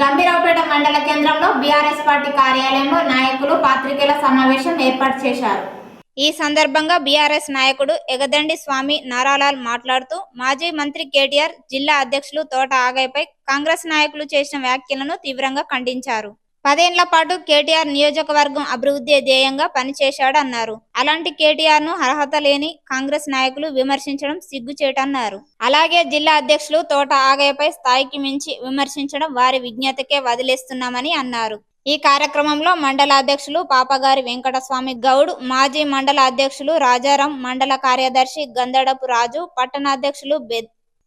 గంభీరావుపేట మండల కేంద్రంలో BRS party కార్యాలయంలో నాయకులు పాత్రికేయుల సమావేశం ఏర్పాటు చేశారు. ఈ సందర్భంగా బీఆర్ఎస్ నాయకుడు ఎగదండి స్వామి నారాలాల్ మాట్లాడుతూ మాజీ మంత్రి కేటీఆర్, జిల్లా అధ్యక్షులు తోట ఆగయ్యపై కాంగ్రెస్ నాయకులు చేసిన వ్యాఖ్యలను తీవ్రంగా ఖండించారు. 10 ఏళ్ల పాటు కేటీఆర్ నియోజకవర్గం అభివృద్ధి ధ్యేయంగా పనిచేశాడన్నారు. అలాంటి కేటీఆర్ ను అర్హత లేని కాంగ్రెస్ నాయకులు విమర్శించడం సిగ్గుచేటన్నారు. అలాగే జిల్లా అధ్యక్షులు తోట ఆగయ్యపై స్థాయికి మించి విమర్శించడం వారి విజ్ఞతకే వదిలేస్తున్నామని అన్నారు. ఈ కార్యక్రమంలో మండల అధ్యక్షులు పాపగారి వెంకటస్వామి గౌడ్, మాజీ మండల అధ్యక్షులు రాజారాం, మండల కార్యదర్శి గంధడపు రాజు, పట్టణ అధ్యక్షులు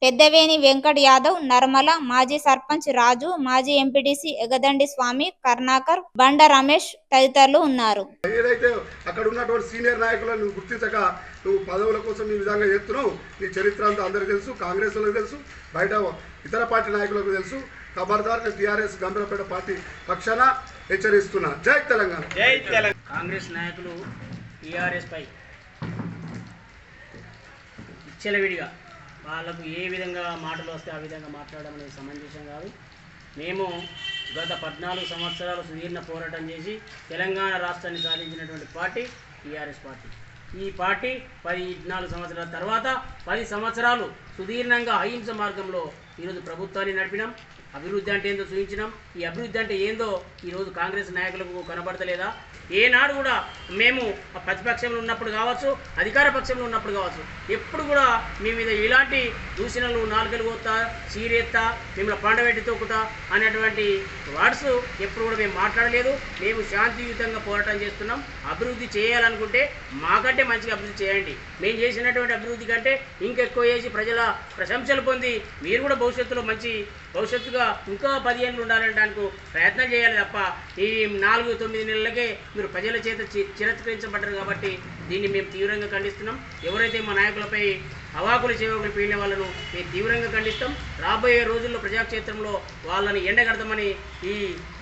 పెద్దవేణి వెంకట్ యాదవ్, నర్మల, మాజీ సర్పంచ్ రాజు, మాజీ ఎంపీటీసీ ఎగదండి స్వామి, కర్ణాకర్, బండ రమేష్ తదితరులు ఉన్నారు. ఏదైతే అక్కడ ఉన్నటువంటి సీనియర్ నాయకులను నువ్వు గుర్తించక నువ్వు పదవుల కోసం ఈ విధంగా చేస్తున్నావు. నీ చరిత్ర అంతా అందరికీ తెలుసు, కాంగ్రెస్ వాళ్ళకి తెలుసు, బయట ఇతర పార్టీ నాయకులకు తెలుసు. ఖబర్దార్ టీఆర్ఎస్ గంభీరపేట పార్టీ పక్షాన హెచ్చరిస్తున్నా. జై తెలంగాణ. జై తెలంగాణ. కాంగ్రెస్ నాయకులు టీఆర్ఎస్ పై విచ్చలవిడిగా వాళ్ళకు ఏ విధంగా మాటలు వస్తే ఆ విధంగా మాట్లాడడం అనేది సమంజసం కాదు. మేము గత 14 సంవత్సరాలు సుదీర్ఘ పోరాటం చేసి తెలంగాణ రాష్ట్రాన్ని సాధించినటువంటి పార్టీ టీఆర్ఎస్ పార్టీ. ఈ పార్టీ 14 సంవత్సరాల తర్వాత 10 సంవత్సరాలు సుదీర్ఘంగా అహింస మార్గంలో ఈరోజు ప్రభుత్వాన్ని నడిపినాం. అభివృద్ధి అంటే ఏందో చూపించినాం. ఈ అభివృద్ధి అంటే ఏందో ఈరోజు కాంగ్రెస్ నాయకులకు కనబడతలేదా? ఏనాడు కూడా మేము ప్రతిపక్షంలో ఉన్నప్పుడు కావచ్చు, అధికార పక్షంలో ఉన్నప్పుడు కావచ్చు, ఎప్పుడు కూడా మీ మీద ఇలాంటి దూషణలు, నాలుకలు కోస్తా, చీరెత్తా, మిమ్మల్ని పండబెట్టి తొక్కుతా అనేటువంటి వర్డ్స్ ఎప్పుడు కూడా మేము మాట్లాడలేదు. మేము శాంతియుతంగా పోరాటం చేస్తున్నాం. అభివృద్ధి చేయాలనుకుంటే మాకంటే మంచిగా అభివృద్ధి చేయండి. మేము చేసినటువంటి అభివృద్ధి కంటే ఇంకెక్కువ చేసి ప్రజల ప్రశంసలు పొంది మీరు కూడా భవిష్యత్తులో మంచి భవిష్యత్తుగా ఇంకా 10 ఏళ్ళు ఉండాలనడానికి ప్రయత్నం చేయాలి తప్ప ఈ 4-9 నెలలకే మీరు ప్రజల చేత చిరస్కరించబడ్డారు. కాబట్టి దీన్ని మేము తీవ్రంగా ఖండిస్తున్నాం. ఎవరైతే మా నాయకులపై అవాకులు చేవకులు పీడిన వాళ్ళను మేము తీవ్రంగా ఖండిస్తాం. రాబోయే రోజుల్లో ప్రజాక్షేత్రంలో వాళ్ళని ఎండగడతామని ఈ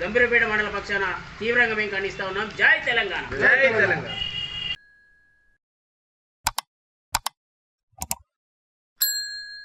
గంభీరపేట మండల పక్షాన తీవ్రంగా మేము ఖండిస్తా ఉన్నాం. జై తెలంగాణ. జై తెలంగాణ.